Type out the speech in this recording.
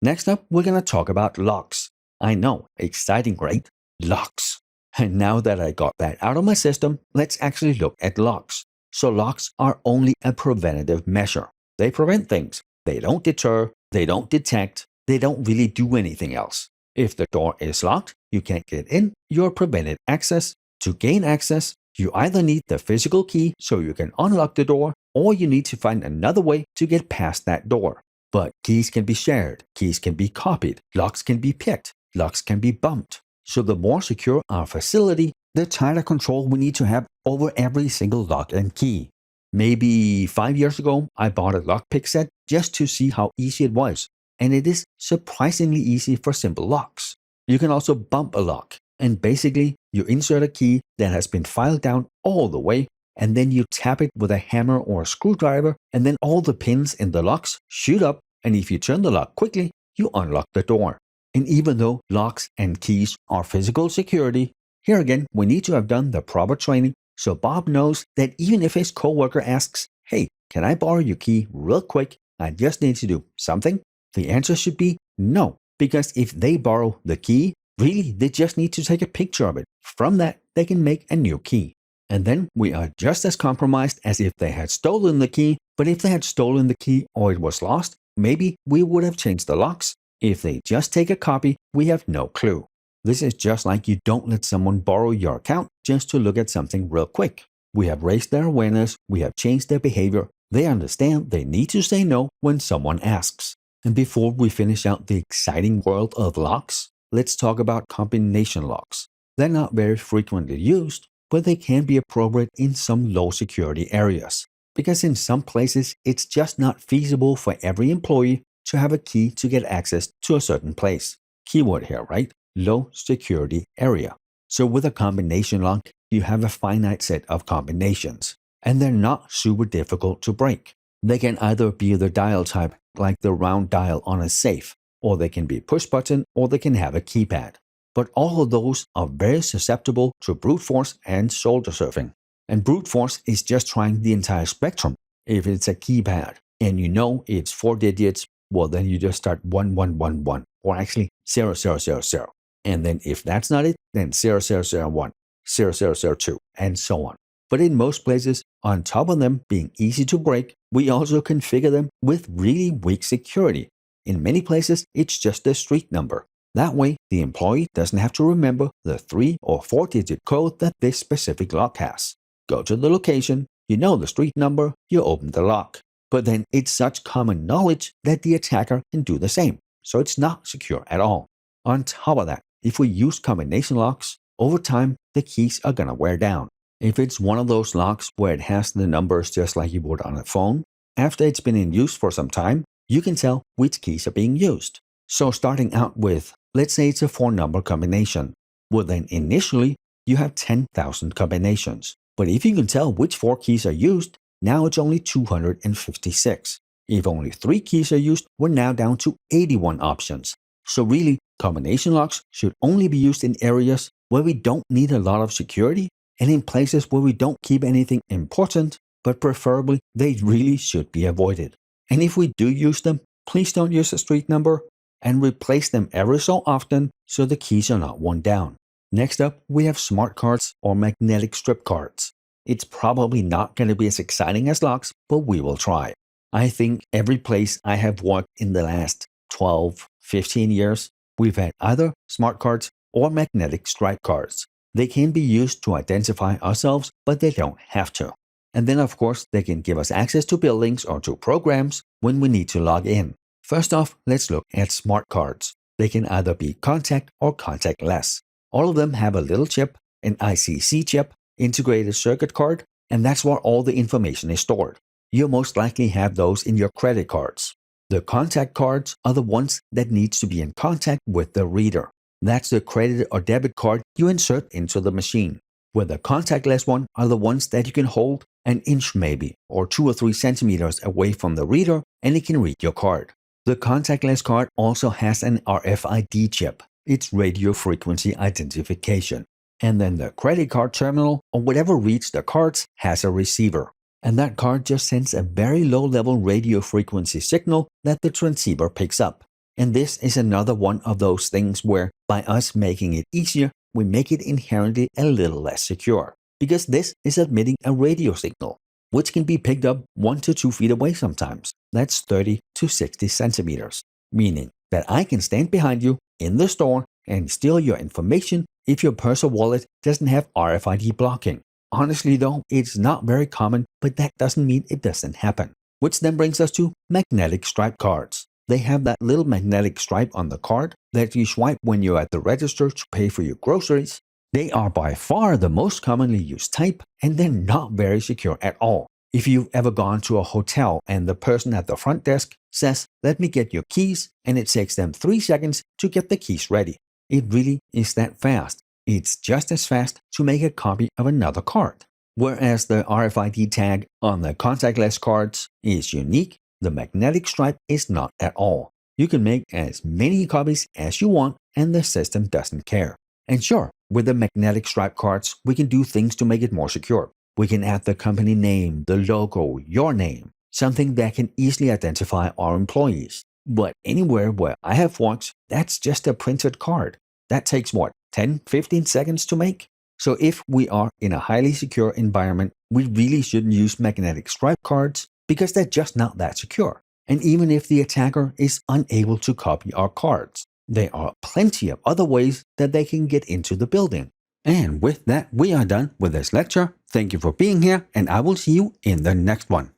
Next up, we're going to talk about locks. I know, exciting, right? Locks. And now that I got that out of my system, let's actually look at locks. So locks are only a preventative measure. They prevent things. They don't deter, they don't detect, they don't really do anything else. If the door is locked, you can't get in, you're prevented access. To gain access, you either need the physical key so you can unlock the door, or you need to find another way to get past that door. But keys can be shared, keys can be copied, locks can be picked, locks can be bumped. So the more secure our facility, the tighter control we need to have over every single lock and key. Maybe 5 years ago, I bought a lockpick set just to see how easy it was, and it is surprisingly easy for simple locks. You can also bump a lock, and basically you insert a key that has been filed down all the way, and then you tap it with a hammer or a screwdriver, and then all the pins in the locks shoot up, and if you turn the lock quickly, you unlock the door. And even though locks and keys are physical security, here again we need to have done the proper training so Bob knows that even if his coworker asks, "Hey, can I borrow your key real quick? I just need to do something," the answer should be no, because if they borrow the key, really they just need to take a picture of it. From that, they can make a new key. And then we are just as compromised as if they had stolen the key, but if they had stolen the key or it was lost, maybe we would have changed the locks. If they just take a copy, we have no clue. This is just like you don't let someone borrow your account just to look at something real quick. We have raised their awareness, we have changed their behavior, they understand they need to say no when someone asks. And before we finish out the exciting world of locks, let's talk about combination locks. They're not very frequently used, but they can be appropriate in some low security areas. Because in some places, it's just not feasible for every employee to have a key to get access to a certain place. Keyword here, right? Low security area. So with a combination lock, you have a finite set of combinations, and they're not super difficult to break. They can either be the dial type, like the round dial on a safe, or they can be push button, or they can have a keypad. But all of those are very susceptible to brute force and shoulder surfing. And brute force is just trying the entire spectrum. If it's a keypad and you know it's 4 digits, well then you just start 1111, or actually 0000. And then if that's not it, then 0001, 0002, and so on. But in most places, on top of them being easy to break, we also configure them with really weak security. In many places, it's just a street number. That way, the employee doesn't have to remember the 3 or 4-digit code that this specific lock has. Go to the location, you know the street number, you open the lock. But then it's such common knowledge that the attacker can do the same, so it's not secure at all. On top of that, if we use combination locks, over time the keys are gonna wear down. If it's one of those locks where it has the numbers just like you would on a phone, after it's been in use for some time, you can tell which keys are being used. So starting out with, let's say it's a 4-number combination. Well then initially, you have 10,000 combinations. But if you can tell which 4 keys are used, now it's only 256. If only 3 keys are used, we're now down to 81 options. So really, combination locks should only be used in areas where we don't need a lot of security and in places where we don't keep anything important, but preferably they really should be avoided. And if we do use them, please don't use a street number and replace them every so often so the keys are not worn down. Next up, we have smart cards or magnetic strip cards. It's probably not going to be as exciting as locks, but we will try. I think every place I have worked in the last 12, 15 years, we've had either smart cards or magnetic stripe cards. They can be used to identify ourselves, but they don't have to. And then of course, they can give us access to buildings or to programs when we need to log in. First off, let's look at smart cards. They can either be contact or contactless. All of them have a little chip, an ICC chip, integrated circuit card, and that's where all the information is stored. You'll most likely have those in your credit cards. The contact cards are the ones that needs to be in contact with the reader. That's the credit or debit card you insert into the machine. Where the contactless one are the ones that you can hold an inch maybe, or 2 or 3 centimeters away from the reader, and it can read your card. The contactless card also has an RFID chip. It's radio frequency identification. And then the credit card terminal, or whatever reads the cards, has a receiver. And that card just sends a very low-level radio frequency signal that the transceiver picks up. And this is another one of those things where, by us making it easier, we make it inherently a little less secure. Because this is emitting a radio signal, which can be picked up 1 to 2 feet away sometimes. That's 30 to 60 centimeters. Meaning that I can stand behind you in the store and steal your information if your purse or wallet doesn't have RFID blocking. Honestly though, it's not very common, but that doesn't mean it doesn't happen. Which then brings us to magnetic stripe cards. They have that little magnetic stripe on the card that you swipe when you're at the register to pay for your groceries. They are by far the most commonly used type, and they're not very secure at all. If you've ever gone to a hotel and the person at the front desk says, "Let me get your keys," and it takes them 3 seconds to get the keys ready. It really is that fast. It's just as fast to make a copy of another card. Whereas the RFID tag on the contactless cards is unique, the magnetic stripe is not at all. You can make as many copies as you want and the system doesn't care. And sure, with the magnetic stripe cards, we can do things to make it more secure. We can add the company name, the logo, your name, something that can easily identify our employees. But anywhere where I have worked, that's just a printed card. That takes what, 10-15 seconds to make? So if we are in a highly secure environment, we really shouldn't use magnetic stripe cards because they're just not that secure. And even if the attacker is unable to copy our cards, there are plenty of other ways that they can get into the building. And with that, we are done with this lecture. Thank you for being here, and I will see you in the next one.